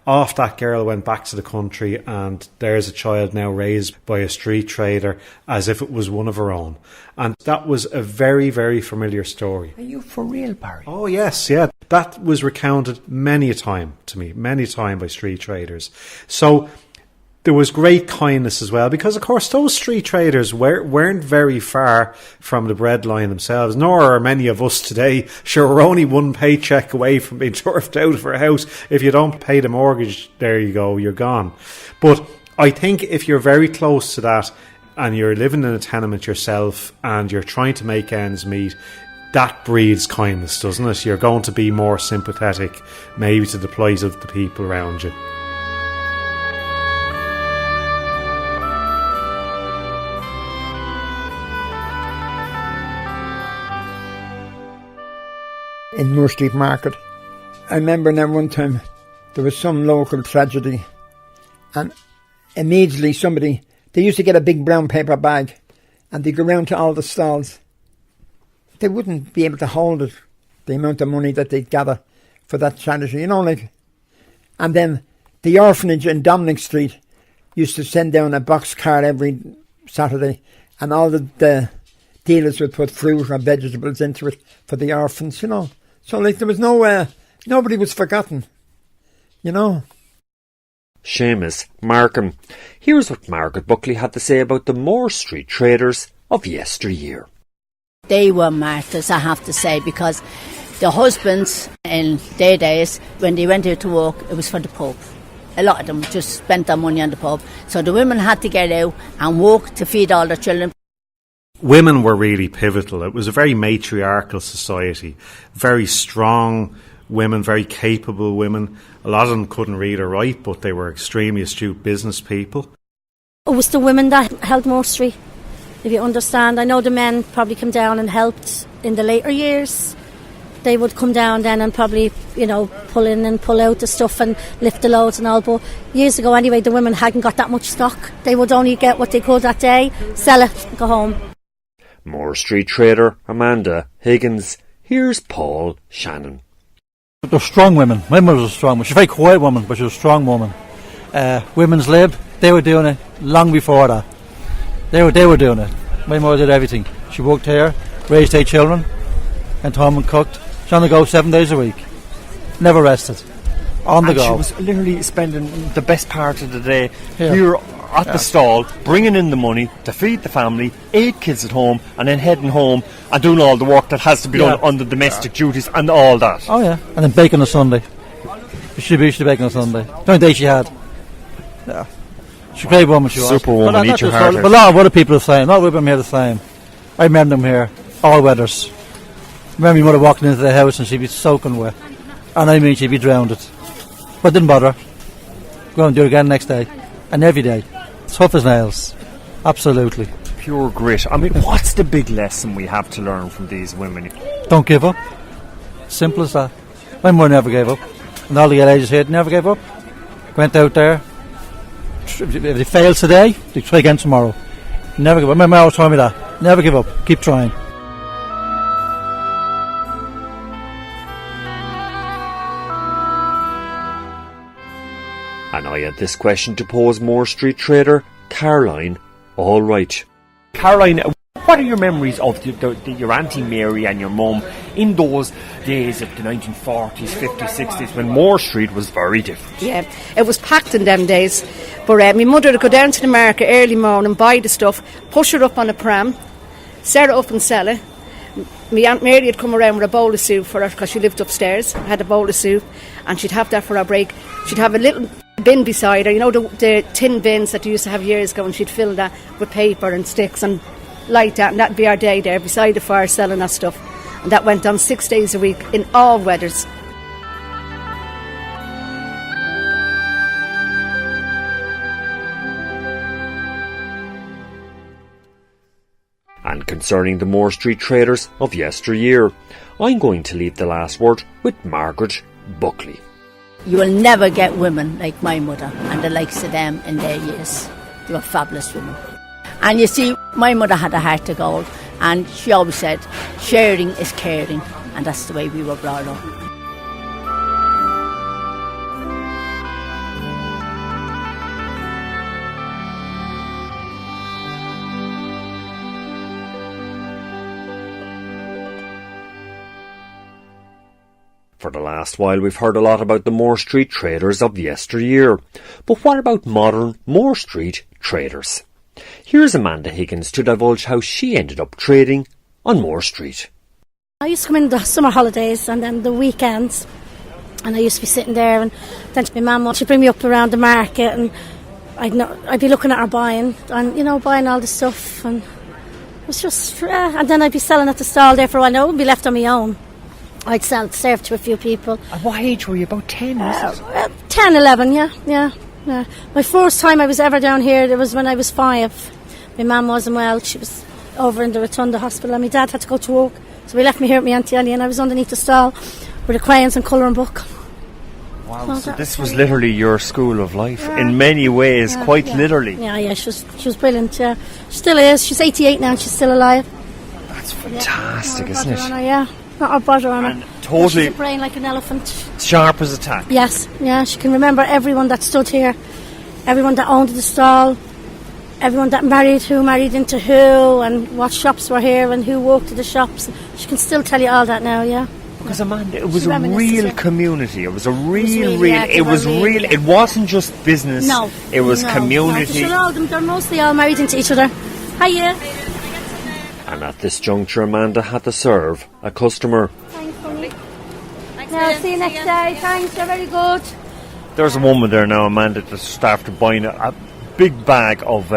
off that girl went back to the country, and there's a child now raised by a street trader as if it was one of her own. And that was a very, very familiar story. Are you for real, Barry? Oh, yes, yeah. That was recounted many a time to me, many a time by street traders. So there was great kindness as well, because of course those street traders weren't very far from the breadline themselves, nor are many of us today. Sure, we're only one paycheck away from being turfed out for a house. If you don't pay the mortgage, there you go, you're gone. But I think if you're very close to that and you're living in a tenement yourself and you're trying to make ends meet, that breeds kindness, doesn't it? You're going to be more sympathetic maybe to the plight of the people around you. In Moore Street Market, I remember now one time there was some local tragedy, and immediately they used to get a big brown paper bag and they'd go round to all the stalls. They wouldn't be able to hold it, the amount of money that they'd gather for that charity, And then the orphanage in Dublin Street used to send down a box car every Saturday, and all the dealers would put fruit or vegetables into it for the orphans, So there was nobody was forgotten, Seamus Markham. Here's what Margaret Buckley had to say about the Moore Street traders of yesteryear. They were martyrs, I have to say, because the husbands in their days, when they went out to work, it was for the pub. A lot of them just spent their money on the pub. So the women had to get out and work to feed all their children. Women were really pivotal. It was a very matriarchal society, very strong women, very capable women. A lot of them couldn't read or write, but they were extremely astute business people. It was the women that held Moore Street, if you understand. I know the men probably come down and helped in the later years. They would come down then and probably, pull in and pull out the stuff and lift the loads and all. But years ago anyway, the women hadn't got that much stock. They would only get what they could that day, sell it, and go home. Moore Street trader Amanda Higgins. Here's Paul Shannon. They're strong women. My mother was a strong woman. She's a very quiet woman, but she was a strong woman. Women's lib, they were doing it long before that. They were doing it. My mother did everything. She worked here, raised 8 children, went home and cooked. She's on the go 7 days a week. Never rested. On the go. She was literally spending the best part of the day here at the stall, bringing in the money to feed the family, 8 kids at home, and then heading home and doing all the work that has to be done on the domestic duties and all that. Oh yeah, and then bake on a Sunday. She used to bake on a Sunday. The only day she had. Yeah. She's a great woman, she was. Superwoman, eat your heart out. But a lot of other people are the same. A lot of women here the same. I remember them here, all weathers. Remember my mother walking into the house and she'd be soaking wet. And I mean she'd be drowned. But didn't bother. Go and do it again next day. And every day. Tough as nails. Absolutely. Pure grit. I mean, what's the big lesson we have to learn from these women? Don't give up. Simple as that. My mother never gave up. And all the ladies here never gave up. Went out there. If they fail today, they try again tomorrow. Never give up. My mum always told me that. Never give up. Keep trying. And I had this question to pose Moore Street trader Caroline Allwright. Caroline, what are your memories of your Auntie Mary and your mum in those days of the 1940s, 50s, 60s when Moore Street was very different? Yeah, it was packed in them days. But my mother would go down to the market early morning, buy the stuff, push it up on a pram, set it up and sell it. My Aunt Mary would come around with a bowl of soup for her because she lived upstairs, had a bowl of soup, and she'd have that for her break. She'd have a little bin beside her, the tin bins that you used to have years ago, and she'd fill that with paper and sticks and like that, and that'd be our day there beside the fire selling that stuff. And that went on 6 days a week in all weathers. And concerning the Moore Street traders of yesteryear, I'm going to leave the last word with Margaret Buckley. You will never get women like my mother and the likes of them in their years. They were fabulous women. And you see, my mother had a heart of gold, and she always said, sharing is caring, and that's the way we were brought up. For the last while we've heard a lot about the Moore Street traders of yesteryear. But what about modern Moore Street traders? Here's Amanda Higgins to divulge how she ended up trading on Moore Street. I used to come in the summer holidays and then the weekends, and I used to be sitting there, and then my mum, she'd bring me up around the market, and I'd be looking at her buying, and buying all the stuff, and it was just, and then I'd be selling at the stall there for a while. I wouldn't be left on my own. I'd serve to a few people. At what age were you? About 10, was it? 10, 11, yeah. My first time I was ever down here, it was when I was 5. My mum wasn't well. She was over in the Rotunda Hospital, and my dad had to go to work. So we left me here with my Auntie Annie, and I was underneath the stall with a crayons and colouring book. Wow, so this was literally your school of life, in many ways, quite literally. Yeah, she was brilliant, yeah. She still is. She's 88 now, and she's still alive. That's fantastic, isn't it? Yeah. Not a bother on her. Totally. She's a brain like an elephant. Sharp as a tack. Yes, yeah. She can remember everyone that stood here, everyone that owned the stall, everyone that who married into who, and what shops were here, and who walked to the shops. She can still tell you all that now, yeah. Because Amanda, it was a real community. It was a real. It wasn't just business. No. It was community. They're mostly all married into each other. Hiya. And at this juncture, Amanda had to serve a customer. Thanks, honey. Now, see you next day. Thanks, you're very good. There's a woman there now, Amanda, that's after buying a big bag of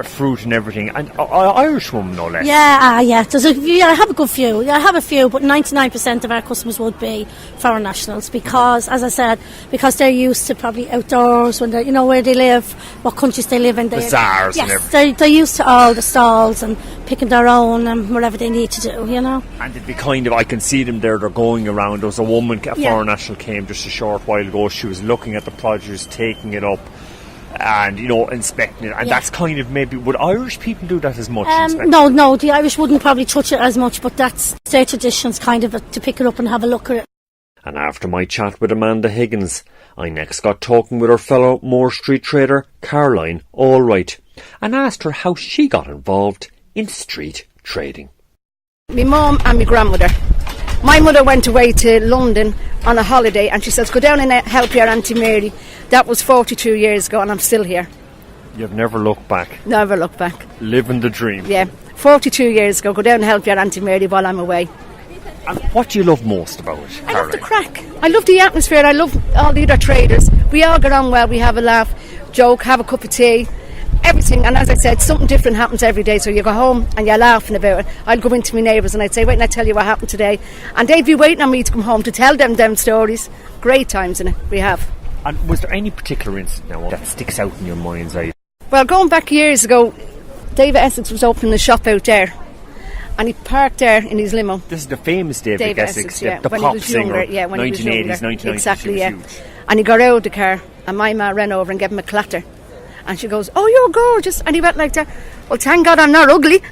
fruit and everything, and an Irish woman, no less. Yeah. I have a good few. Yeah, I have a few, but 99% of our customers would be foreign nationals because, as I said, because they're used to probably outdoors when they, where they live, what countries they live in. Bazaars and everything. They're used to all the stalls and picking their own and whatever they need to do, And it'd be I can see them there, they're going around. There was a woman, a foreign national came just a short while ago. She was looking at the produce, taking it up, and inspecting it, and that's maybe, would Irish people do that as much? No, the Irish wouldn't probably touch it as much, but that's their traditions to pick it up and have a look at it. And after my chat with Amanda Higgins, I next got talking with her fellow Moore Street trader Caroline Allwright and asked her how she got involved in street trading. My mum and my grandmother. My mother went away to London on a holiday, and she says, go down and help your Auntie Mary. That was 42 years ago, and I'm still here. You've never looked back? Never looked back. Living the dream. Yeah, 42 years ago, go down and help your Auntie Mary while I'm away. And what do you love most about it, Caroline? I love the crack. I love the atmosphere. I love all the other traders. We all get on well, we have a laugh, joke, have a cup of tea, everything. And as I said, something different happens every day, so you go home and you're laughing about it. I'd go into my neighbours and I'd say, wait and I'll tell you what happened today, and they'd be waiting on me to come home to tell them stories. Great times in it, we have. And was there any particular incident now that sticks out in your mind's eye? Well, going back years ago, David Essex was opening a shop out there, and he parked there in his limo. This is the famous David Essex, the when pop he was singer, younger, when 1980s, he was younger. 1990s. Exactly, yeah. Huge. And he got out of the car, and my ma ran over and gave him a clatter. And she goes, oh, you're gorgeous. And he went like that. Well, thank God I'm not ugly.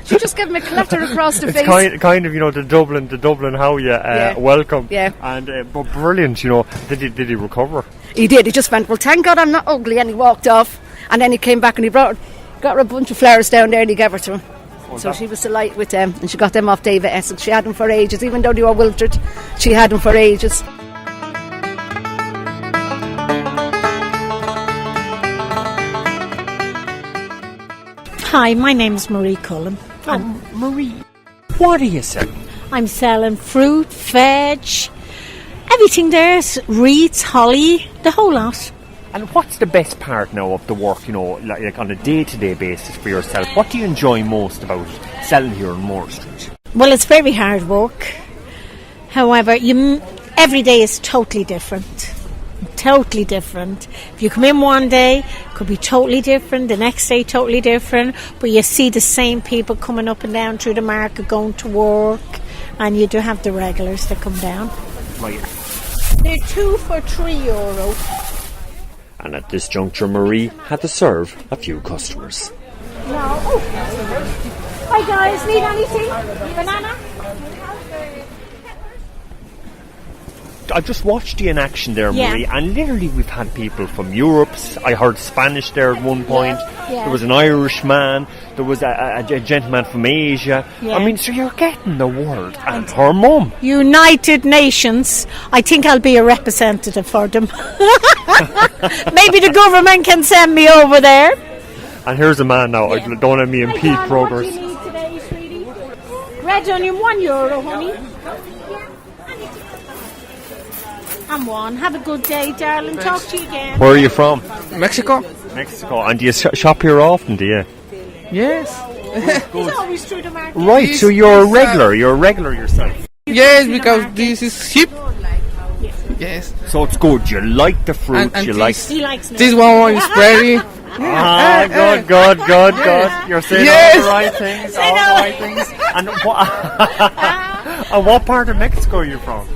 She just gave him a clatter across the face. Kind of, the Dublin how you welcome. Yeah. And but brilliant, Did he recover? He did. He just went, well, thank God I'm not ugly. And he walked off. And then he came back and he got her a bunch of flowers down there and he gave her to him. So she was delighted with them, and she got them off David Essex. She had them for ages, even though they were wilted. She had them for ages. Hi, my name's Marie Cullen. Marie, what are you selling? I'm selling fruit, veg, everything there, wreaths, holly, the whole lot. And what's the best part now of the work, like on a day-to-day basis for yourself? What do you enjoy most about selling here on Moore Street? Well, it's very hard work. However, every day is totally different. Totally different. If you come in one day, it could be totally different, the next day totally different, but you see the same people coming up and down through the market going to work, and you do have the regulars that come down. Right. They're 2 for €3. And at this juncture, Marie had to serve a few customers. No. Hi guys, need anything? Banana? I just watched you in action there, Yeah. Marie, and literally we've had people from Europe. I heard Spanish there at one point. Yeah. There was an Irish man. There was a gentleman from Asia. Yeah. I mean, so you're getting the world and her mum. United Nations. I think I'll be a representative for them. Maybe the government can send me over there. And here's a man now. I don't have me in peak progress. What do you need today, sweetie? Red onion, €1, honey. And one. Have a good day, darling. Talk to you again. Where are you from? Mexico. Mexico. And do you shop here often, do you? Yes. He's always through the market. Right, so you're a regular. You're a regular yourself. Yes, because this is cheap. Yes. So it's good. You like the fruit. And You like. He likes me. This one is very. Ah, good. You're saying all the right things. All the right things. And and what part of Mexico are you from?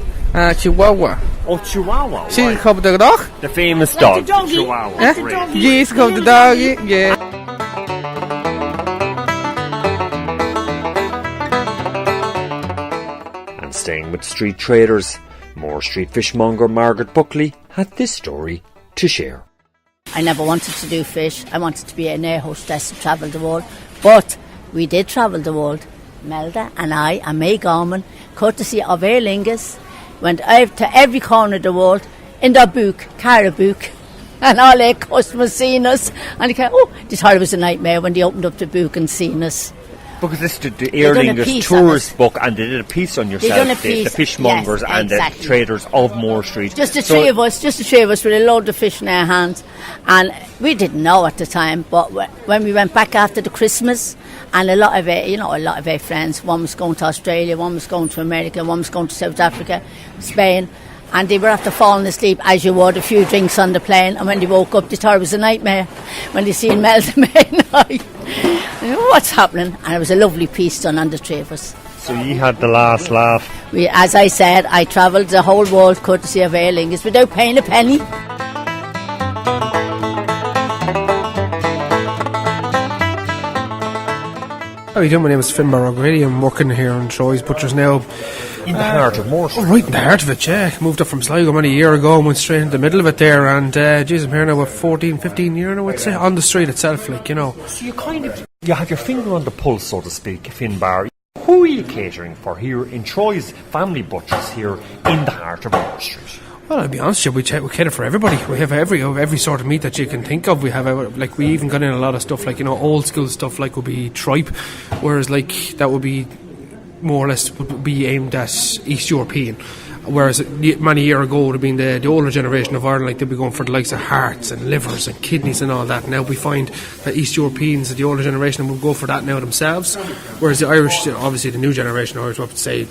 Chihuahua. Oh, Chihuahua. She Right. have the dog. The famous Like dog, the doggy. Chihuahua. Like the Great. doggy. Yes, have the doggy. Yeah. And staying with street traders, Moore Street fishmonger Margaret Buckley had this story to share. I never wanted to do fish. I wanted to be an air hostess to travel the world. But we did travel the world. Melda and I and May Gorman, courtesy of Aer Lingus, went out to every corner of the world in their book, Cara book. And all their customers seen us. And they thought it was a nightmare when they opened up the book and seen us. Because this is the Aer done a Lingus piece on tourist book, and they did a piece on done yourself, a the piece, fishmongers yes, and exactly. the traders of Moore Street. Just the three of us with a load of fish in our hands. And we didn't know at the time, but when we went back after the Christmas, and a lot of our friends, one was going to Australia, one was going to America, one was going to South Africa, Spain, and they were after falling asleep, as you would, a few drinks on the plane, and when they woke up, they thought it was a nightmare. When they seen Melda May and I, what's happening? And it was a lovely piece done on the three of us. So you had the last laugh. As I said, I travelled the whole world courtesy of Aer Lingus without paying a penny. How are you doing? My name is Finbar O'Grady. I'm working here on Troy's Butchers now. In the heart of Moore Street. Right in the heart of it, yeah. Moved up from Sligo only a year ago and went straight into the middle of it there. And, geez, I'm here now with 14, 15 years now, I'd say, on the street itself, like, you know. So you have your finger on the pulse, so to speak, Finbar. Who are you catering for here in Troy's family butchers here in the heart of Moore Street? Well, I'll be honest with you, we cater for everybody. We have every sort of meat that you can think of. We have, we even got in a lot of stuff, like, you know, old school stuff, like would be tripe, whereas, like, that would be more or less would be aimed at East European. Whereas many years ago would have been the older generation of Ireland, like they'd be going for the likes of hearts and livers and kidneys and all that. Now we find that East Europeans, the older generation, will go for that now themselves. Whereas the Irish, obviously the new generation of Irish, what would say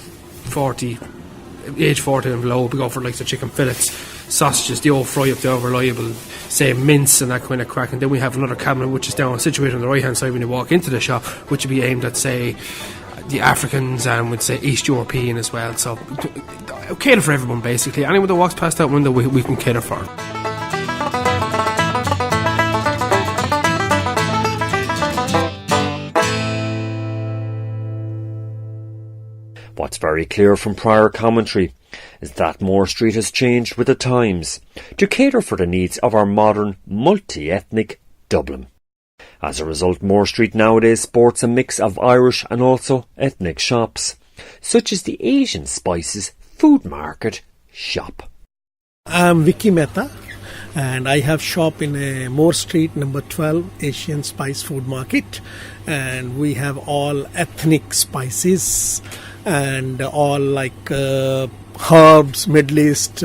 age 40 and below, we go for like the chicken fillets, sausages, the old fry up, the reliable, say, mince and that kind of crack. And then we have another cabinet which is down situated on the right hand side when you walk into the shop, which would be aimed at, say, the Africans and would say East European as well. So cater for everyone basically. Anyone that walks past that window we can cater for. What's very clear from prior commentary is that Moore Street has changed with the times to cater for the needs of our modern, multi-ethnic Dublin. As a result, Moore Street nowadays sports a mix of Irish and also ethnic shops, such as the Asian Spices Food Market shop. I'm Vicky Mehta and I have shop in Moore Street number 12 Asian Spice Food Market, and we have all ethnic spices and all like herbs, Middle East,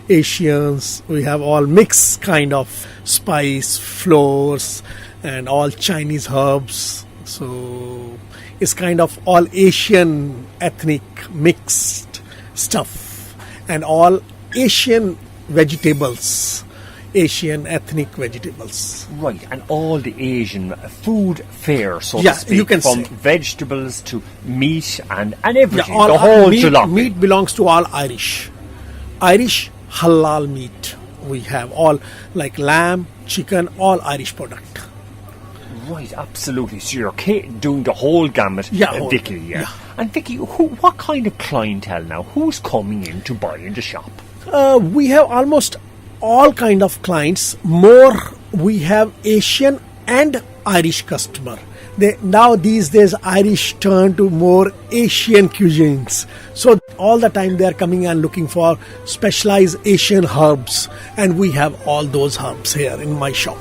Asians. We have all mixed kind of spice, flours and all Chinese herbs. So it's kind of all Asian ethnic mixed stuff and all Asian vegetables, Asian ethnic vegetables. Right, and all the Asian food fare, so yeah, to speak, you can from say. vegetables to meat and everything, all the whole meat, jalopy. meat belongs to all Irish halal meat. We have all like lamb, chicken, all Irish product. Right, absolutely. So you're doing the whole gamut, Vicky. Yeah. And Vicky, what kind of clientele now? Who's coming in to buy in the shop? We have almost all kind of clients. More we have Asian and Irish customer. Now these days Irish turn to more Asian cuisines. So all the time they are coming and looking for specialized Asian herbs, and we have all those herbs here in my shop.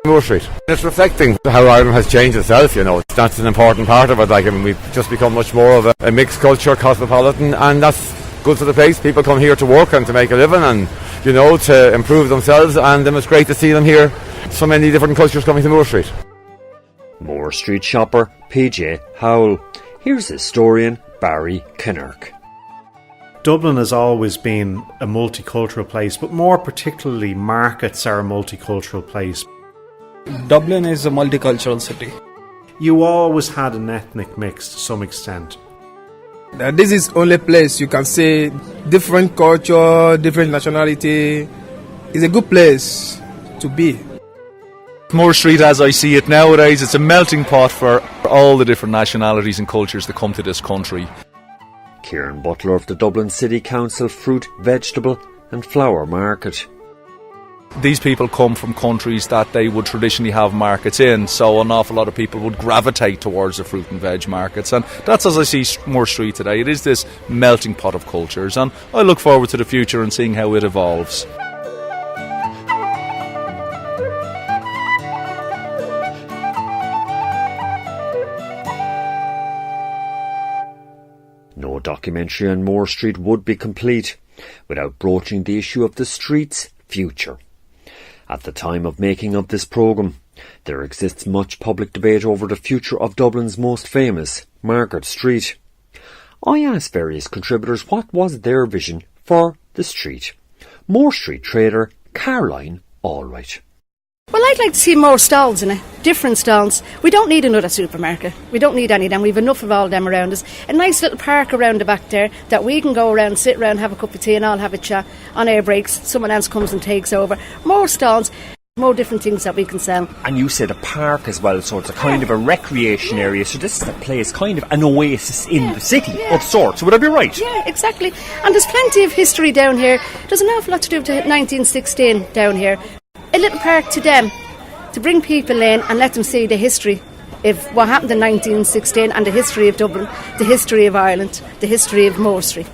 Moore Street. It's reflecting how Ireland has changed itself, you know. That's an important part of it. Like, I mean, we've just become much more of a mixed culture, cosmopolitan, and that's good for the place. People come here to work and to make a living and, you know, to improve themselves, and it's great to see them here. So many different cultures coming to Moore Street. Moore Street shopper PJ Howell. Here's historian Barry Kinnerk. Dublin has always been a multicultural place, but more particularly markets are a multicultural place. Dublin is a multicultural city. You always had an ethnic mix to some extent. This is only place you can see different culture, different nationality. It's a good place to be. Moore Street, as I see it nowadays, it's a melting pot for all the different nationalities and cultures that come to this country. Kieran Butler of the Dublin City Council Fruit, Vegetable and Flower Market. These people come from countries that they would traditionally have markets in, so an awful lot of people would gravitate towards the fruit and veg markets, and that's as I see Moore Street today. It is this melting pot of cultures, and I look forward to the future and seeing how it evolves. No documentary on Moore Street would be complete without broaching the issue of the street's future. At the time of making of this programme, there exists much public debate over the future of Dublin's most famous, Margaret Street. I asked various contributors what was their vision for the street. Moore Street trader Caroline Allwright. Well, I'd like to see more stalls in it, different stalls. We don't need another supermarket. We don't need any of them. We've enough of all them around us. A nice little park around the back there that we can go around, sit around, have a cup of tea and all have a chat on air breaks. Someone else comes and takes over. More stalls, more different things that we can sell. And you said a park as well, so it's a kind of a recreation area. So this is a place, kind of an oasis in the city of sorts. Would I be right? Yeah, exactly. And there's plenty of history down here. There's an awful lot to do with 1916 down here. A little park to them, to bring people in and let them see the history of what happened in 1916 and the history of Dublin, the history of Ireland, the history of Moore Street.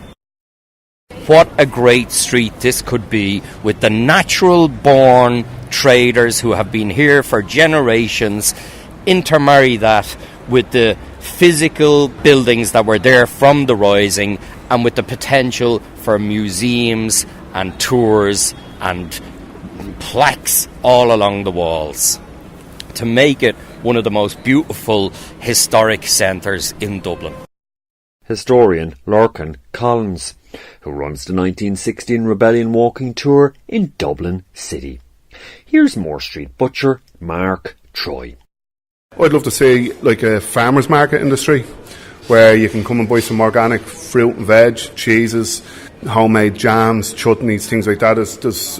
What a great street this could be, with the natural-born traders who have been here for generations, intermarry that with the physical buildings that were there from the Rising, and with the potential for museums and tours and plaques all along the walls to make it one of the most beautiful historic centres in Dublin. Historian Lorcan Collins, who runs the 1916 Rebellion walking tour in Dublin City. Here's Moore Street butcher Mark Troy. I'd love to see like a farmer's market in the street where you can come and buy some organic fruit and veg, cheeses, homemade jams, chutneys, things like that.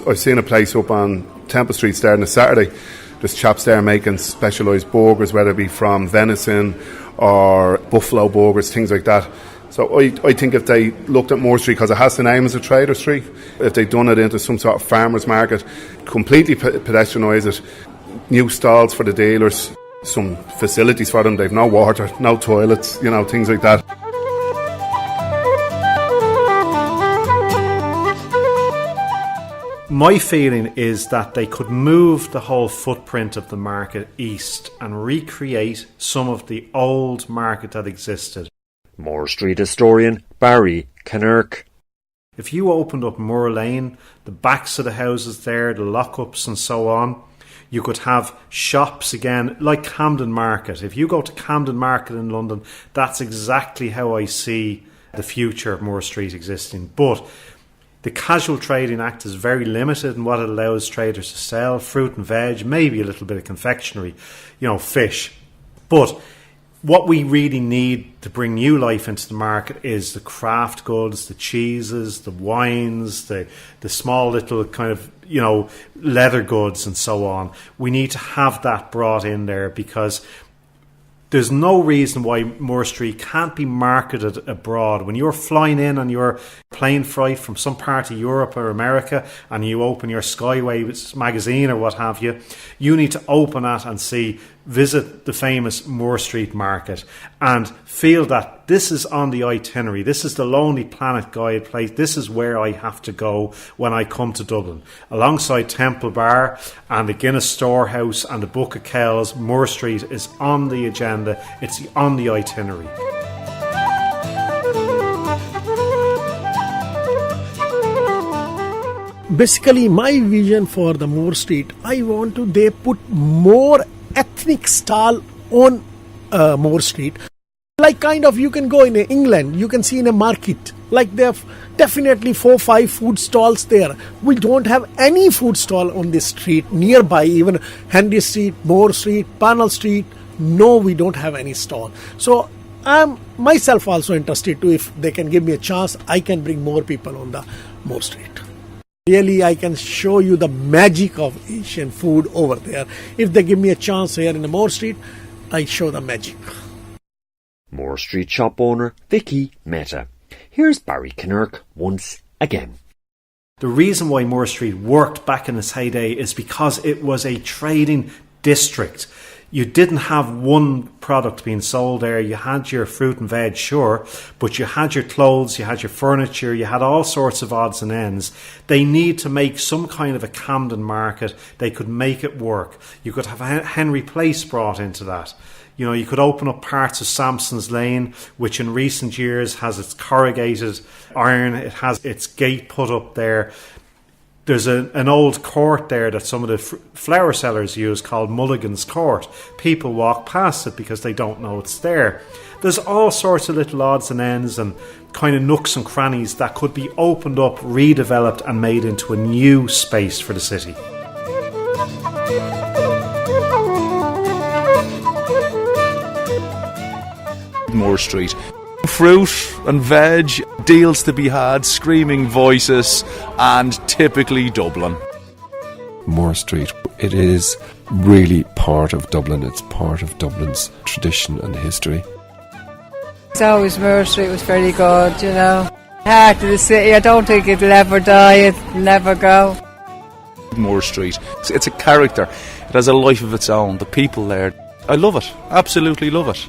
I've seen a place up on Temple Street there on a Saturday. There's chaps there making specialised burgers, whether it be from venison or buffalo burgers, things like that. So I think if they looked at Moore Street, because it has the name as a trader street, if they'd done it into some sort of farmer's market, completely pedestrianise it, new stalls for the dealers, some facilities for them, they've no water, no toilets, you know, things like that. My feeling is that they could move the whole footprint of the market east and recreate some of the old market that existed. Moore Street historian Barry Kinnerk. If you opened up Moore Lane, the backs of the houses there, the lockups and so on, you could have shops again, like Camden Market. If you go to Camden Market in London, that's exactly how I see the future of Moore Street existing. But the Casual Trading Act is very limited in what it allows traders to sell. Fruit and veg, maybe a little bit of confectionery, you know, fish. But what we really need to bring new life into the market is the craft goods, the cheeses, the wines, the small little kind of, you know, leather goods and so on. We need to have that brought in there, because There's no reason why Moore Street can't be marketed abroad. When you're flying in on your plane flight from some part of Europe or America and you open your Skyways magazine or what have you, you need to open that and visit the famous Moore Street Market and feel that this is on the itinerary. This is the Lonely Planet guide place. This is where I have to go when I come to Dublin. Alongside Temple Bar and the Guinness Storehouse and the Book of Kells, Moore Street is on the agenda. It's on the itinerary. Basically, my vision for the Moore Street, I want to they put more ethnic stall on Moore Street. Like kind of you can go in England, you can see in a market, like there are definitely 4-5 food stalls there. We don't have any food stall on this street nearby, even Henry Street, Moore Street, Parnell Street. No, we don't have any stall. So I'm myself also interested too. If they can give me a chance, I can bring more people on the Moore Street. Really, I can show you the magic of Asian food over there. If they give me a chance here in the Moore Street, I show the magic. Moore Street shop owner Vicky Mehta. Here's Barry Kinnerk once again. The reason why Moore Street worked back in its heyday is because it was a trading district. You didn't have one product being sold there. You had your fruit and veg, sure, but you had your clothes, you had your furniture, you had all sorts of odds and ends. They need to make some kind of a Camden market. They could make it work. You could have Henry Place brought into that. You know, you could open up parts of Sampson's Lane, which in recent years has its corrugated iron. It has its gate put up there. There's an old court there that some of the flower sellers use called Mulligan's Court. People walk past it because they don't know it's there. There's all sorts of little odds and ends and kind of nooks and crannies that could be opened up, redeveloped and made into a new space for the city. Moore Street. Fruit and veg, deals to be had, screaming voices, and typically Dublin. Moore Street, it is really part of Dublin. It's part of Dublin's tradition and history. It's always Moore Street was very good, you know. Heart of the city, I don't think it'll ever die, it'll never go. Moore Street, it's a character. It has a life of its own. The people there, I love it, absolutely love it.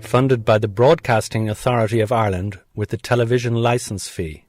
Funded by the Broadcasting Authority of Ireland with the television licence fee.